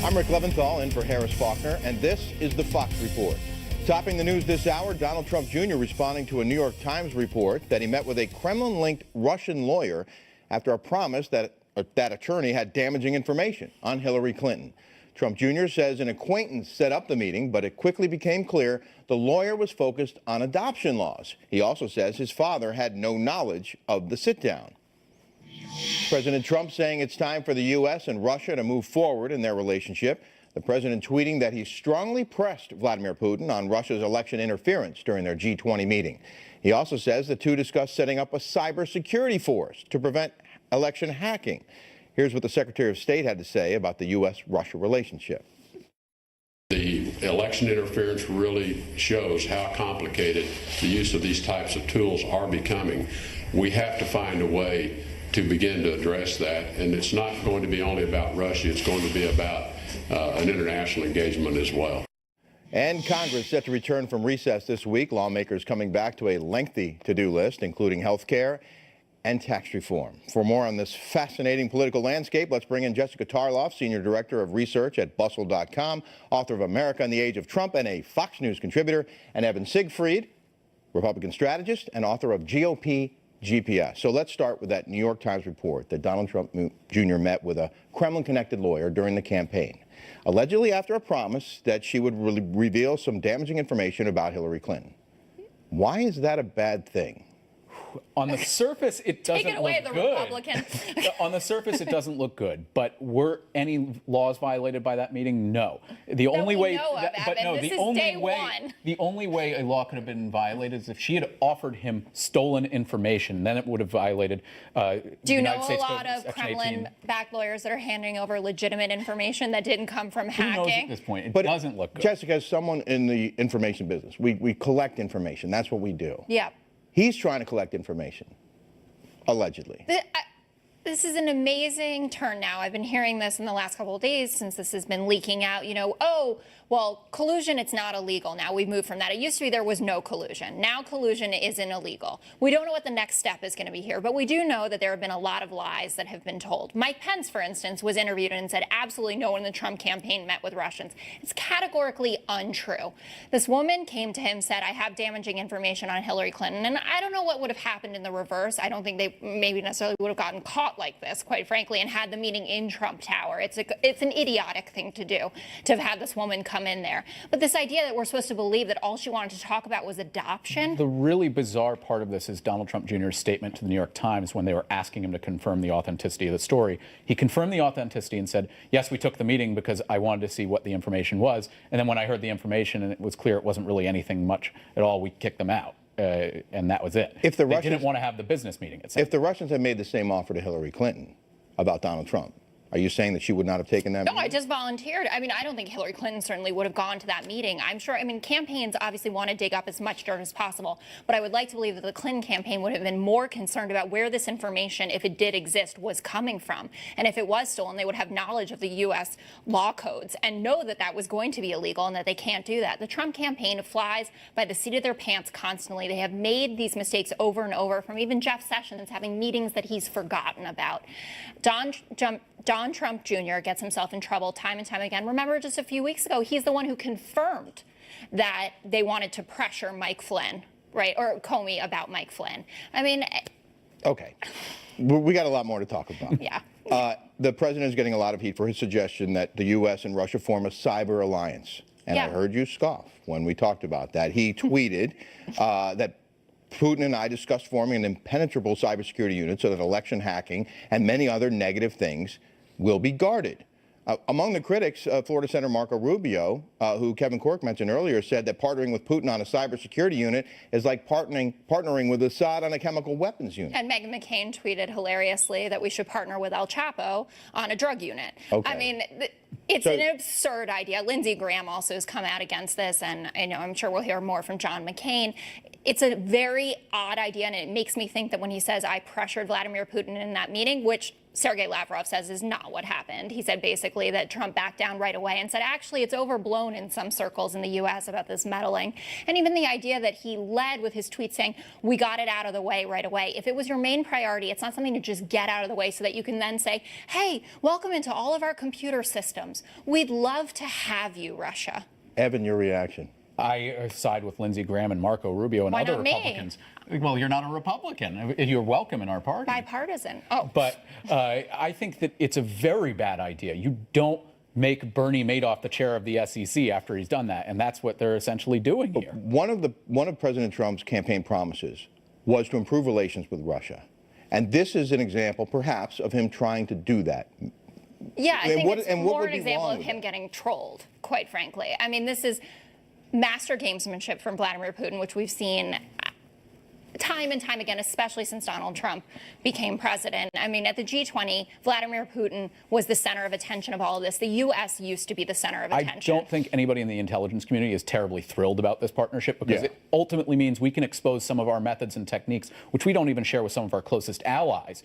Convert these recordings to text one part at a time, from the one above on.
I'm Rick Leventhal in for Harris Faulkner, and this is the Fox Report. Topping the news this hour, Donald Trump Jr. responding to a New York Times report that he met with a Kremlin-linked Russian lawyer after a promise that that attorney had damaging information on Hillary Clinton. Trump Jr. says an acquaintance set up the meeting, but it quickly became clear the lawyer was focused on adoption laws. He also says his father had no knowledge of the sit-down. President Trump saying it's time for the U.S. and Russia to move forward in their relationship. The president tweeting that he strongly pressed Vladimir Putin on Russia's election interference during their G20 meeting. He also says the two discussed setting up a cybersecurity force to prevent election hacking. Here's what the Secretary of State had to say about the U.S.-Russia relationship. The election interference really shows how complicated the use of these types of tools are becoming. We have to find a way to begin to address that, and it's not going to be only about Russia, it's going to be about an international engagement as well. And Congress set to return from recess this week. Lawmakers coming back to a lengthy to-do list, including health care and tax reform. For more on this fascinating political landscape, let's bring in Jessica Tarloff, Senior Director of Research at Bustle.com, author of America in the Age of Trump and a Fox News contributor, and Evan Siegfried, Republican strategist and author of GOP GPS. So let's start with that New York Times report that Donald Trump Jr. met with a Kremlin-connected lawyer during the campaign, allegedly after a promise that she would reveal some damaging information about Hillary Clinton. Why is that a bad thing? On the surface, it doesn't Take it away, look the good. Republican. On the surface, it doesn't look good. But were any laws violated by that meeting? No. The only way, the only way a law could have been violated is if she had offered him stolen information. Then it would have violated. Do you know a lot of Kremlin-backed lawyers that are handing over legitimate information that didn't come from hacking? Who knows at this point? It doesn't look good. Jessica, as someone in the information business, we collect information. That's what we do. Yeah. He's trying to collect information, allegedly. This is an amazing turn now. I've been hearing this in the last couple of days since this has been leaking out. You know, oh, well, collusion, it's not illegal now. We've moved from that. It used to be there was no collusion. Now collusion isn't illegal. We don't know what the next step is going to be here, but we do know that there have been a lot of lies that have been told. Mike Pence, for instance, was interviewed and said absolutely no one in the Trump campaign met with Russians. It's categorically untrue. This woman came to him, said, I have damaging information on Hillary Clinton, and I don't know what would have happened in the reverse. I don't think they maybe necessarily would have gotten caught like this, quite frankly, and had the meeting in Trump Tower. It's an idiotic thing to do, to have had this woman come in there. But this idea that we're supposed to believe that all she wanted to talk about was adoption. The really bizarre part of this is Donald Trump Jr.'s statement to the New York Times when they were asking him to confirm the authenticity of the story. He confirmed the authenticity and said, yes, we took the meeting because I wanted to see what the information was. And then when I heard the information and it was clear it wasn't really anything much at all, we kicked them out. And that was it. If the Russians didn't want to have the business meeting. If the Russians had made the same offer to Hillary Clinton about Donald Trump, are you saying that she would not have taken that meeting? No, I just volunteered. I mean, I don't think Hillary Clinton certainly would have gone to that meeting. I'm sure, I mean, campaigns obviously want to dig up as much dirt as possible, but I would like to believe that the Clinton campaign would have been more concerned about where this information, if it did exist, was coming from. And if it was stolen, they would have knowledge of the U.S. law codes and know that that was going to be illegal and that they can't do that. The Trump campaign flies by the seat of their pants constantly. They have made these mistakes over and over, from even Jeff Sessions having meetings that he's forgotten about. Don Trump Jr. gets himself in trouble time and time again. Remember, just a few weeks ago, he's the one who confirmed that they wanted to pressure Mike Flynn, right, or Comey about Mike Flynn. I mean... Okay. We got a lot more to talk about. Yeah. The president is getting a lot of heat for his suggestion that the U.S. and Russia form a cyber alliance. And I heard you scoff when we talked about that. He tweeted that Putin and I discussed forming an impenetrable cybersecurity unit so that election hacking and many other negative things will be guarded. Among the critics, Florida Senator Marco Rubio, who Kevin Corke mentioned earlier, said that partnering with Putin on a cybersecurity unit is like partnering with Assad on a chemical weapons unit. And Meghan McCain tweeted hilariously that we should partner with El Chapo on a drug unit. Okay. I mean, it's an absurd idea. Lindsey Graham also has come out against this, and I'm sure we'll hear more from John McCain. It's a very odd idea, and it makes me think that when he says, I pressured Vladimir Putin in that meeting, which Sergei Lavrov says is not what happened. He said basically that Trump backed down right away and said, actually, it's overblown in some circles in the U.S. about this meddling. And even the idea that he led with his tweet saying, we got it out of the way right away. If it was your main priority, it's not something to just get out of the way so that you can then say, hey, welcome into all of our computer systems. We'd love to have you, Russia. Evan, your reaction? I side with Lindsey Graham and Marco Rubio and other Republicans. Well, you're not a Republican. You're welcome in our party. Bipartisan. Oh. But I think that it's a very bad idea. You don't make Bernie Madoff the chair of the SEC after he's done that, and that's what they're essentially doing here. One of President Trump's campaign promises was to improve relations with Russia. And this is an example, perhaps, of him trying to do that. Yeah, I think it's more an example of him getting trolled, quite frankly. I mean, this is master gamesmanship from Vladimir Putin, which we've seen time and time again, especially since Donald Trump became president. I mean, at the G20, Vladimir Putin was the center of attention of all of this. The U.S. used to be the center of attention. I don't think anybody in the intelligence community is terribly thrilled about this partnership because it ultimately means we can expose some of our methods and techniques, which we don't even share with some of our closest allies,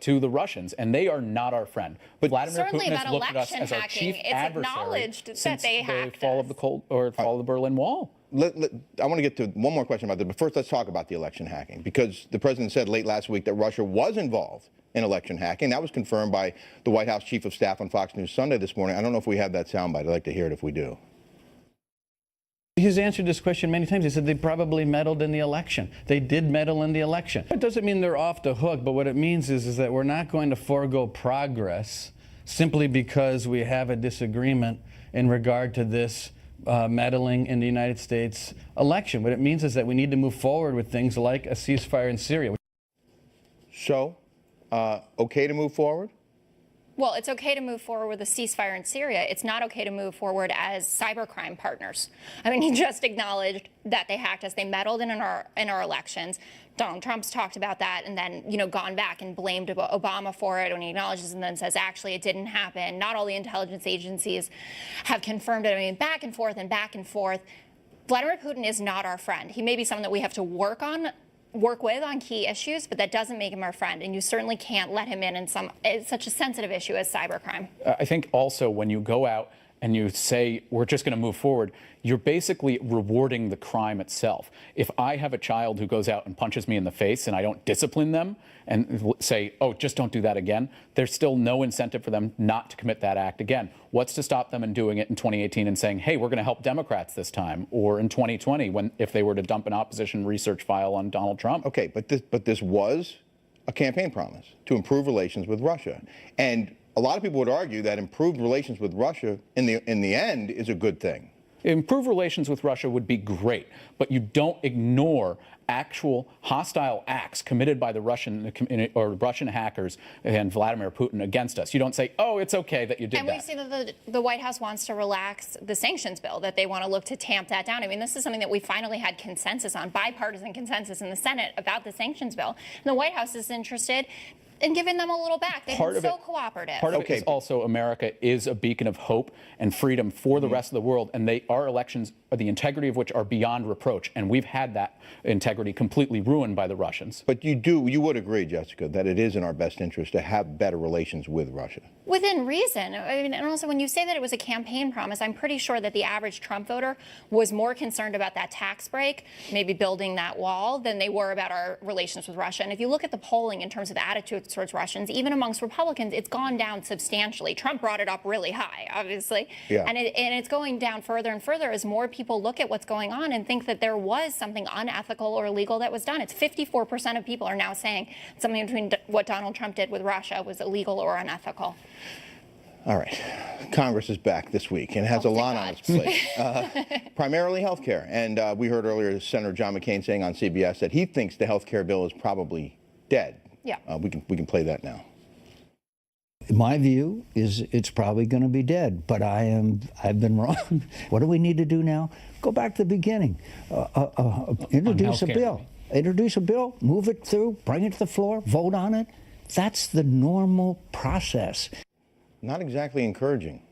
to the Russians, and they are not our friend. But Vladimir Putin has looked at us as our chief adversary since the fall of the fall of the Berlin Wall. I want to get to one more question about this, but first let's talk about the election hacking, because the president said late last week that Russia was involved in election hacking. That was confirmed by the White House chief of staff on Fox News Sunday this morning. I don't know if we have that soundbite. I'd like to hear it if we do. He's answered this question many times. He said they probably meddled in the election. They did meddle in the election. It doesn't mean they're off the hook, but what it means is that we're not going to forego progress simply because we have a disagreement in regard to this meddling in the United States election. What it means is that we need to move forward with things like a ceasefire in Syria. So, okay to move forward? Well, it's okay to move forward with a ceasefire in Syria. It's not okay to move forward as cybercrime partners. I mean, he just acknowledged that they hacked us. They meddled in our elections. Donald Trump's talked about that and then, gone back and blamed Obama for it when he acknowledges and then says, actually, it didn't happen. Not all the intelligence agencies have confirmed it. I mean, back and forth and back and forth. Vladimir Putin is not our friend. He may be someone that we have to work with on key issues, but that doesn't make him our friend. And you certainly can't let him in such a sensitive issue as cybercrime. I think also when you go out and you say, we're just going to move forward, you're basically rewarding the crime itself. If I have a child who goes out and punches me in the face and I don't discipline them and say, oh, just don't do that again, there's still no incentive for them not to commit that act again. What's to stop them in doing it in 2018 and saying, hey, we're going to help Democrats this time, or in 2020 if they were to dump an opposition research file on Donald Trump? Okay, but this was a campaign promise to improve relations with Russia. And a lot of people would argue that improved relations with Russia in the end is a good thing. Improved relations with Russia would be great, but you don't ignore actual hostile acts committed by the Russian hackers and Vladimir Putin against us. You don't say, oh, it's okay that you did that. And we see that the White House wants to relax the sanctions bill, that they want to look to tamp that down. I mean, this is something that we finally had consensus on, bipartisan consensus in the Senate about the sanctions bill. And the White House is interested in giving them a little back. They've been so cooperative. Part of it is also America is a beacon of hope and freedom for the rest of the world, and our elections, the integrity of which are beyond reproach, and we've had that integrity completely ruined by the Russians. But you would agree, Jessica, that it is in our best interest to have better relations with Russia? Within reason. I mean, and also when you say that it was a campaign promise, I'm pretty sure that the average Trump voter was more concerned about that tax break, maybe building that wall, than they were about our relations with Russia. And if you look at the polling in terms of attitudes towards Russians, even amongst Republicans, it's gone down substantially. Trump brought it up really high, obviously. Yeah. And it's going down further and further as more people look at what's going on and think that there was something unethical or illegal that was done. It's 54% of people are now saying something between what Donald Trump did with Russia was illegal or unethical. All right. Congress is back this week and has a lot on its plate, primarily health care. And we heard earlier Senator John McCain saying on CBS that he thinks the health care bill is probably dead. Yeah. We can play that now. My view is it's probably going to be dead, but I've been wrong. What do we need to do now? Go back to the beginning. Introduce a bill. Introduce a bill, move it through, bring it to the floor, vote on it. That's the normal process. Not exactly encouraging.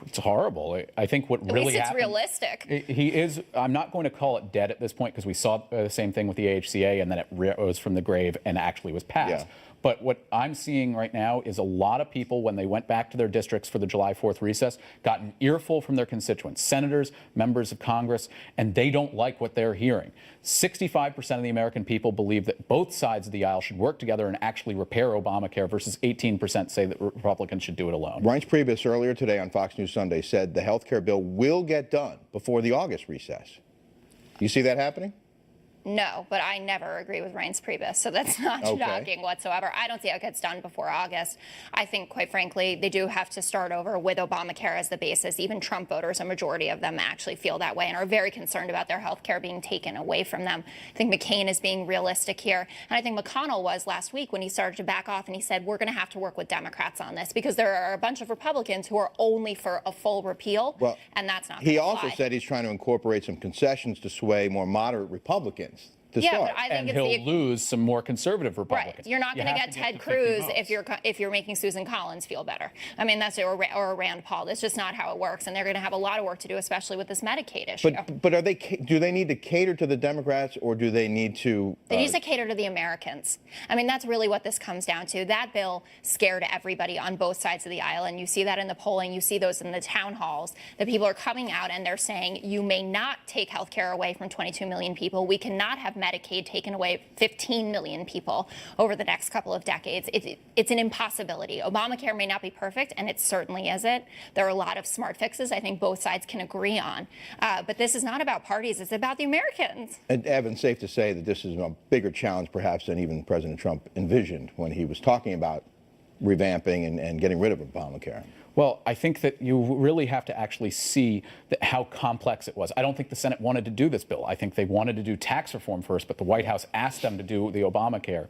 It's horrible. I think what really happened... At least it's realistic. I'm not going to call it dead at this point because we saw the same thing with the AHCA and then it rose from the grave and actually was passed. Yeah. But what I'm seeing right now is a lot of people, when they went back to their districts for the July 4th recess, got an earful from their constituents, senators, members of Congress, and they don't like what they're hearing. 65% of the American people believe that both sides of the aisle should work together and actually repair Obamacare, versus 18% say that Republicans should do it alone. Reince Priebus earlier today on Fox News Sunday said the health care bill will get done before the August recess. You see that happening? No, but I never agree with Reince Priebus, so that's not shocking whatsoever. I don't see how it gets done before August. I think, quite frankly, they do have to start over with Obamacare as the basis. Even Trump voters, a majority of them actually feel that way and are very concerned about their health care being taken away from them. I think McCain is being realistic here. And I think McConnell was last week when he started to back off and he said, we're going to have to work with Democrats on this because there are a bunch of Republicans who are only for a full repeal, and that's not going to He also said he's trying to incorporate some concessions to sway more moderate Republicans. But I think and he'll lose some more conservative Republicans. Right. You're not going to get Ted Cruz if you're making Susan Collins feel better. I mean, that's or Rand Paul. That's just not how it works, and they're going to have a lot of work to do, especially with this Medicaid issue. But do they need to cater to the Democrats, or do they need to? They need to cater to the Americans. I mean, that's really what this comes down to. That bill scared everybody on both sides of the aisle, and you see that in the polling. You see those in the town halls. The people are coming out and they're saying, you may not take health care away from 22 million people. We cannot have Medicaid taken away 15 million people over the next couple of decades. It's an impossibility. Obamacare may not be perfect, and it certainly isn't. There are a lot of smart fixes I think both sides can agree on. But this is not about parties. It's about the Americans. And Evan, safe to say that this is a bigger challenge perhaps than even President Trump envisioned when he was talking about revamping and getting rid of Obamacare. Well, I think that you really have to actually see how complex it was. I don't think the Senate wanted to do this bill. I think they wanted to do tax reform first, but the White House asked them to do the Obamacare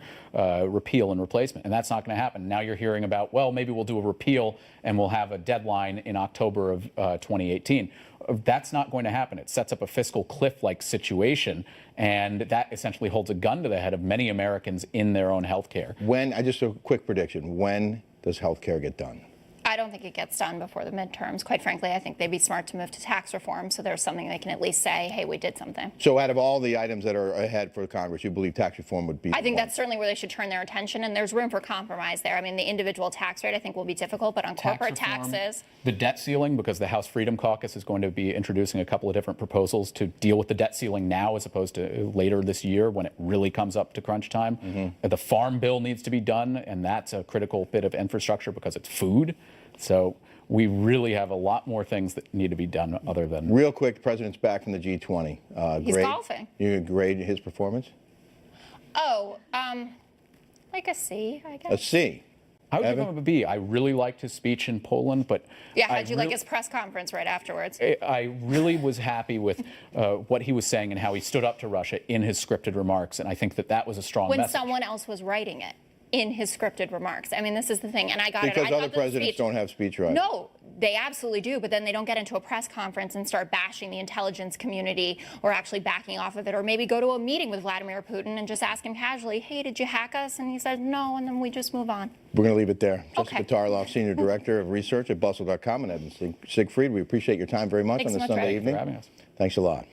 repeal and replacement, and that's not going to happen. Now you're hearing about, well, maybe we'll do a repeal and we'll have a deadline in October of 2018. That's not going to happen. It sets up a fiscal cliff-like situation, and that essentially holds a gun to the head of many Americans in their own health care. Just a quick prediction, when does health care get done? I don't think it gets done before the midterms. Quite frankly, I think they'd be smart to move to tax reform so there's something they can at least say, hey, we did something. So out of all the items that are ahead for Congress, you believe tax reform would be? I think that's certainly where they should turn their attention, and there's room for compromise there. I mean, the individual tax rate I think will be difficult, but on corporate taxes. The debt ceiling, because the House Freedom Caucus is going to be introducing a couple of different proposals to deal with the debt ceiling now as opposed to later this year when it really comes up to crunch time. The farm bill needs to be done, and that's a critical bit of infrastructure because it's food. So we really have a lot more things that need to be done other than... Real quick, the president's back from the G20. He's golfing. You grade his performance? Oh, like a C, I guess. A C. I would give him a B. I really liked his speech in Poland, but... Yeah, how'd you like his press conference right afterwards? I really was happy with what he was saying and how he stood up to Russia in his scripted remarks, and I think that that was a strong message. When someone else was writing it in his scripted remarks. I mean, this is the thing, and I got it. Because other presidents don't have speech rights. No, they absolutely do, but then they don't get into a press conference and start bashing the intelligence community or actually backing off of it, or maybe go to a meeting with Vladimir Putin and just ask him casually, hey, did you hack us? And he says, no, and then we just move on. We're going to leave it there. Okay. Jessica Tarloff, Senior Director of Research at Bustle.com, and Evan Siegfried, we appreciate your time very much on this Sunday evening. Thanks for having us. Thanks a lot.